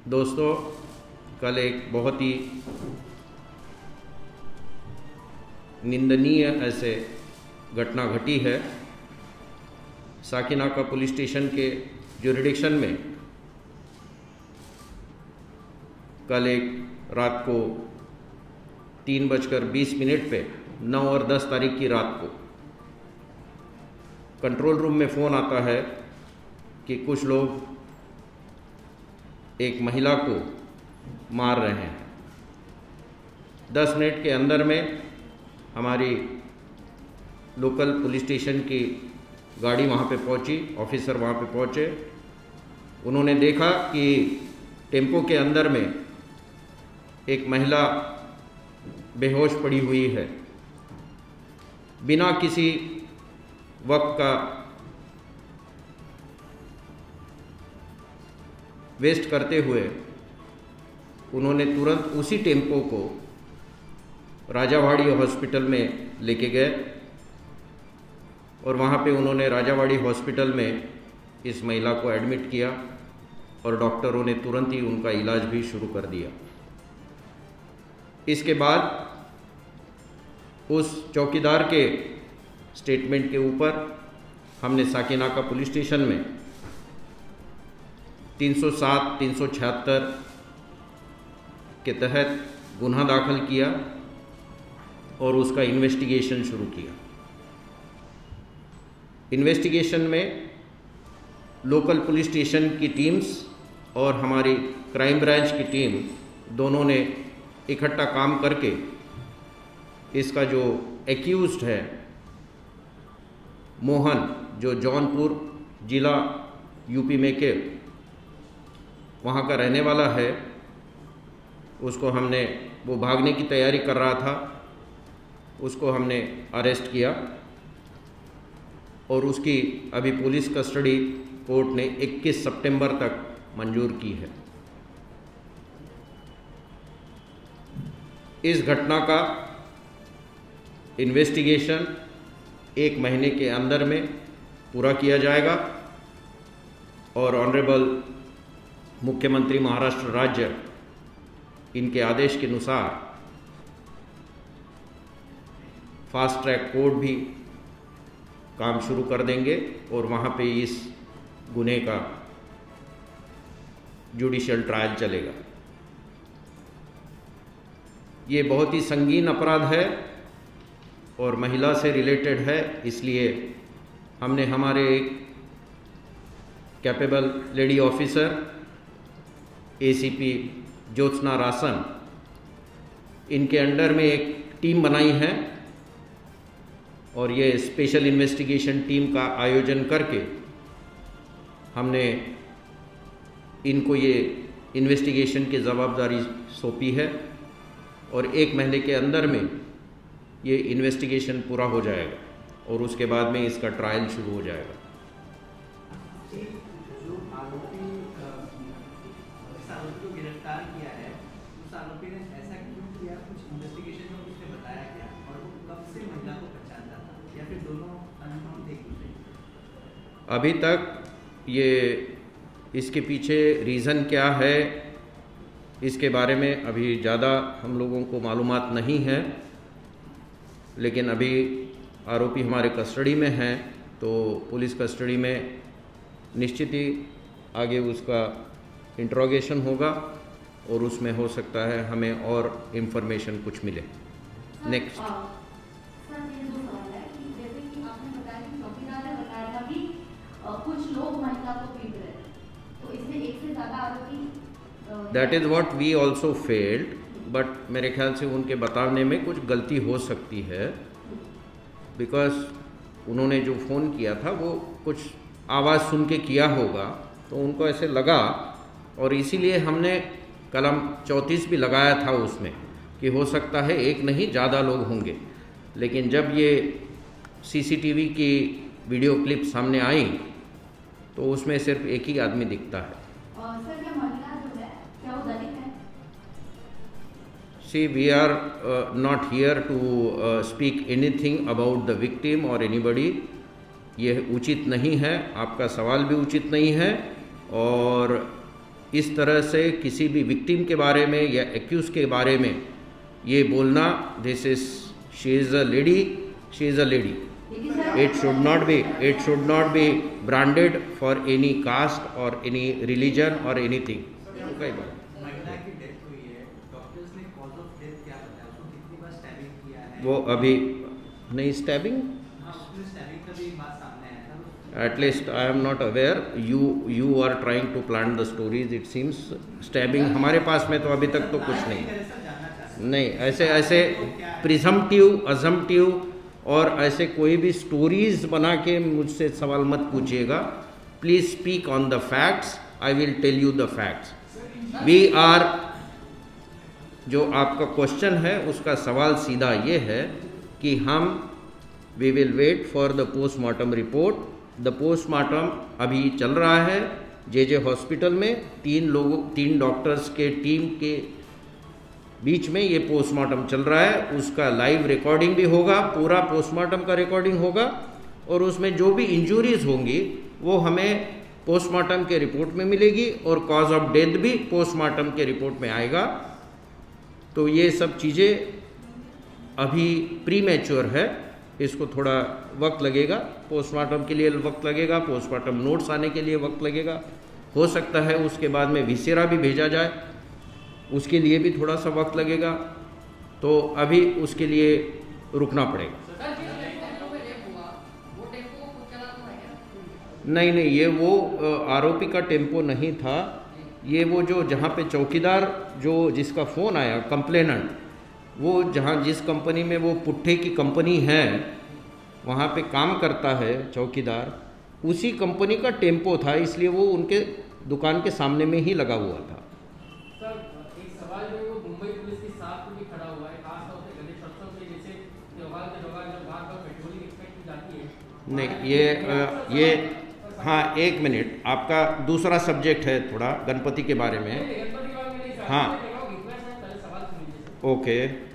दोस्तों, कल एक बहुत ही निंदनीय ऐसे घटना घटी है। साकिनाका पुलिस स्टेशन के जुरिडिक्शन में कल एक रात को 3:20 पे 9 और 10 तारीख की रात को कंट्रोल रूम में फ़ोन आता है कि कुछ लोग एक महिला को मार रहे हैं। 10 मिनट के अंदर में हमारी लोकल पुलिस स्टेशन की गाड़ी वहाँ पे पहुँची, ऑफिसर वहाँ पे पहुँचे। उन्होंने देखा कि टेम्पो के अंदर में एक महिला बेहोश पड़ी हुई है। बिना किसी वक्त का वेस्ट करते हुए उन्होंने तुरंत उसी टेम्पो को राजावाड़ी हॉस्पिटल में लेके गए और वहाँ पे उन्होंने राजावाड़ी हॉस्पिटल में इस महिला को एडमिट किया और डॉक्टरों ने तुरंत ही उनका इलाज भी शुरू कर दिया। इसके बाद उस चौकीदार के स्टेटमेंट के ऊपर हमने साकिनाका पुलिस स्टेशन में 307, 376 के तहत गुन्हा दाखिल किया और उसका इन्वेस्टिगेशन शुरू किया। इन्वेस्टिगेशन में लोकल पुलिस स्टेशन की टीम्स और हमारी क्राइम ब्रांच की टीम दोनों ने इकट्ठा काम करके इसका जो एक्यूज्ड है मोहन, जो जौनपुर जिला यूपी में के वहाँ का रहने वाला है, उसको हमने, वो भागने की तैयारी कर रहा था, उसको हमने अरेस्ट किया और उसकी अभी पुलिस कस्टडी कोर्ट ने 21 सितंबर तक मंजूर की है। इस घटना का इन्वेस्टिगेशन 1 महीने के अंदर में पूरा किया जाएगा और ऑनरेबल मुख्यमंत्री महाराष्ट्र राज्य इनके आदेश के अनुसार फास्ट ट्रैक कोर्ट भी काम शुरू कर देंगे और वहाँ पे इस गुने का जुडिशियल ट्रायल चलेगा। ये बहुत ही संगीन अपराध है और महिला से रिलेटेड है, इसलिए हमने हमारे एक capable lady officer ACP Jyotsna Rasan, इनके अंडर में एक टीम बनाई है और ये स्पेशल इन्वेस्टिगेशन टीम का आयोजन करके हमने इनको ये इन्वेस्टिगेशन की जवाबदारी सौंपी है और 1 महीने के अंदर में ये इन्वेस्टिगेशन पूरा हो जाएगा और उसके बाद में इसका ट्रायल शुरू हो जाएगा। को गिरफ्तार किया है, उस आरोपी ने ऐसा क्यों किया? कुछ इन्वेस्टिगेशन में उसने बताया क्या? और वो कब से महिला को पहचानता था या फिर दोनों अननोन एक दूसरे? अभी तक ये इसके पीछे रीज़न क्या है इसके बारे में अभी ज़्यादा हम लोगों को मालूमात नहीं है, लेकिन अभी आरोपी हमारे कस्टडी में हैं, तो पुलिस कस्टडी में निश्चित ही आगे उसका इंट्रोगेशन होगा और उसमें हो सकता है हमें और इन्फॉर्मेशन कुछ मिले। नेक्स्ट सर, मेरे 2 सवाल है कि जैसे कि आपने बताया कि चौकीदार ने बताया था कि कुछ लोग महिला को पीट रहे थे, तो इसमें एक से ज़्यादा आरोपी, that is what we also failed, but मेरे ख्याल से उनके बताने में कुछ गलती हो सकती है, बिकॉज उन्होंने जो फ़ोन किया था वो कुछ आवाज़ सुन के किया होगा, तो उनको ऐसे लगा और इसीलिए हमने कलम 34 भी लगाया था उसमें कि हो सकता है एक नहीं ज़्यादा लोग होंगे। लेकिन जब ये सीसीटीवी की वीडियो क्लिप सामने आई तो उसमें सिर्फ एक ही आदमी दिखता है। सर, क्या महिला जो है क्या वो दलित है? See, we are not here to speak anything about the victim or anybody. यह उचित नहीं है, आपका सवाल भी उचित नहीं है और इस तरह से किसी भी विक्टिम के बारे में या एक्यूज के बारे में ये बोलना, this is she is a lady, she is a lady, it should not be branded for any caste or any religion or anything. Okay, महिला की डेथ हुई है, डॉक्टर्स ने कॉज ऑफ डेथ क्या बताया, उसको कितनी बार स्टैबिंग किया है? वो अभी नहीं स्टैबिंग, हाँ, उसमें स्टैबिंग का भी बात सामने आया था। at least I am not aware, you are trying to plant the stories, it seems stabbing हमारे पास में तो अभी तक तो कुछ नहीं, नहीं ऐसे प्रिजम्पटिव अजम्पटिव और ऐसे कोई भी स्टोरीज बना के मुझसे सवाल मत पूछिएगा। Please speak on the facts, I will tell you the facts. We are, जो आपका क्वेश्चन है उसका सवाल सीधा ये है कि हम we will wait for the postmortem report. The postmortem अभी चल रहा है जे हॉस्पिटल में, 3 डॉक्टर्स के टीम के बीच में ये पोस्टमार्टम चल रहा है। उसका लाइव रिकॉर्डिंग भी होगा, पूरा पोस्टमार्टम का रिकॉर्डिंग होगा और उसमें जो भी इंजरीज होंगी वो हमें पोस्टमार्टम के रिपोर्ट में मिलेगी और कॉज ऑफ डेथ भी पोस्टमार्टम के रिपोर्ट में आएगा। तो ये सब चीज़ें अभी प्रीमैच्योर है, इसको थोड़ा वक्त लगेगा, पोस्टमार्टम के लिए वक्त लगेगा, पोस्टमार्टम नोट्स आने के लिए वक्त लगेगा। हो सकता है उसके बाद में विसेरा भी भेजा जाए, उसके लिए भी थोड़ा सा वक्त लगेगा, तो अभी उसके लिए रुकना पड़ेगा। नहीं, ये वो आरोपी का टेम्पो नहीं था, ये वो जो जहाँ पे चौकीदार जो जिसका फ़ोन आया कंप्लेनेंट, वो जहाँ जिस कंपनी में वो पुट्ठे की कंपनी है वहाँ पे काम करता है चौकीदार, उसी कंपनी का टेम्पो था, इसलिए वो उनके दुकान के सामने में ही लगा हुआ था। नहीं, ये हाँ, 1 मिनट, आपका दूसरा सब्जेक्ट है थोड़ा गणपति के बारे में। हाँ, ओके।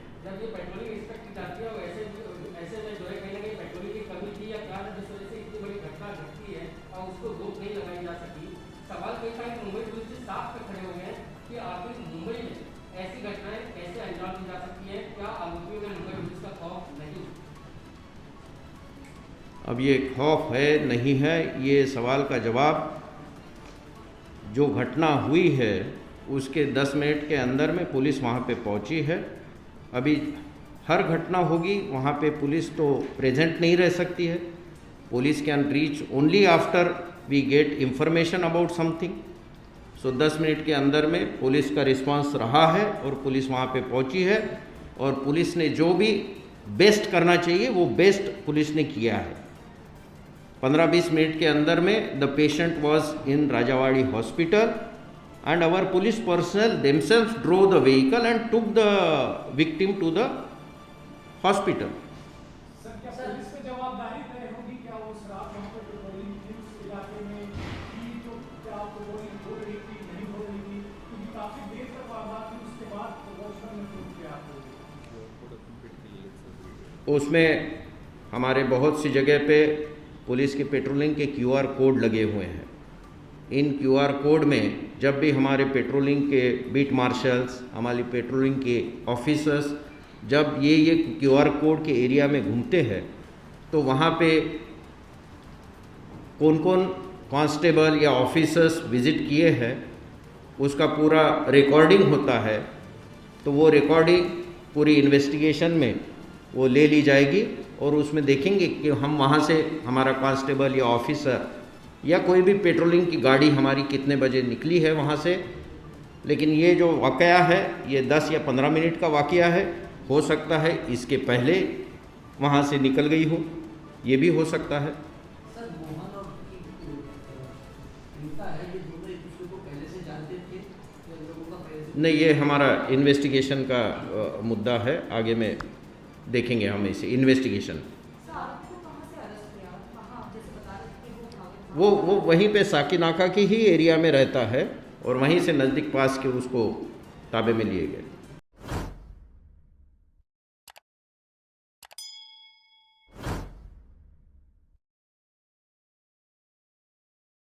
अब ये खौफ है नहीं है, ये सवाल का जवाब, जो घटना हुई है उसके 10 मिनट के अंदर में पुलिस वहाँ पे पहुँची है। अभी हर घटना होगी वहाँ पे पुलिस तो प्रेजेंट नहीं रह सकती है, police can reach only after we get information about something. So 10 minute के अंदर में पुलिस का रिस्पांस रहा है और पुलिस वहाँ पे पहुँची है और पुलिस ने जो भी बेस्ट करना चाहिए वो बेस्ट पुलिस ने किया है। 15-20 मिनट के अंदर में the patient was in Rajawadi hospital and our police personnel themselves drove the vehicle and took the victim to the hospital. उसमें हमारे बहुत सी जगह पे पुलिस के पेट्रोलिंग के QR कोड लगे हुए हैं। इन QR कोड में जब भी हमारे पेट्रोलिंग के बीट मार्शल्स, हमारी पेट्रोलिंग के ऑफिसर्स जब ये QR कोड के एरिया में घूमते हैं तो वहाँ पे कौन कौन कांस्टेबल या ऑफिसर्स विज़िट किए हैं उसका पूरा रिकॉर्डिंग होता है। तो वो रिकॉर्डिंग पूरी इन्वेस्टिगेशन में वो ले ली जाएगी और उसमें देखेंगे कि हम वहाँ से हमारा कांस्टेबल या ऑफिसर या कोई भी पेट्रोलिंग की गाड़ी हमारी कितने बजे निकली है वहाँ से। लेकिन ये जो वाक़या है ये 10 या 15 मिनट का वाक़या है, हो सकता है इसके पहले वहाँ से निकल गई हो, ये भी हो सकता है। सर, मोहन और रीता है, ये दोनों एक दूसरे को पहले से जानते थे या लोगों का पहले से? नहीं, ये हमारा इन्वेस्टिगेशन का मुद्दा है, आगे में देखेंगे हम इसे इन्वेस्टिगेशन। वो वहीं पे साकीनाका की ही एरिया में रहता है और वहीं से नज़दीक पास के उसको ताबे में लिए गए।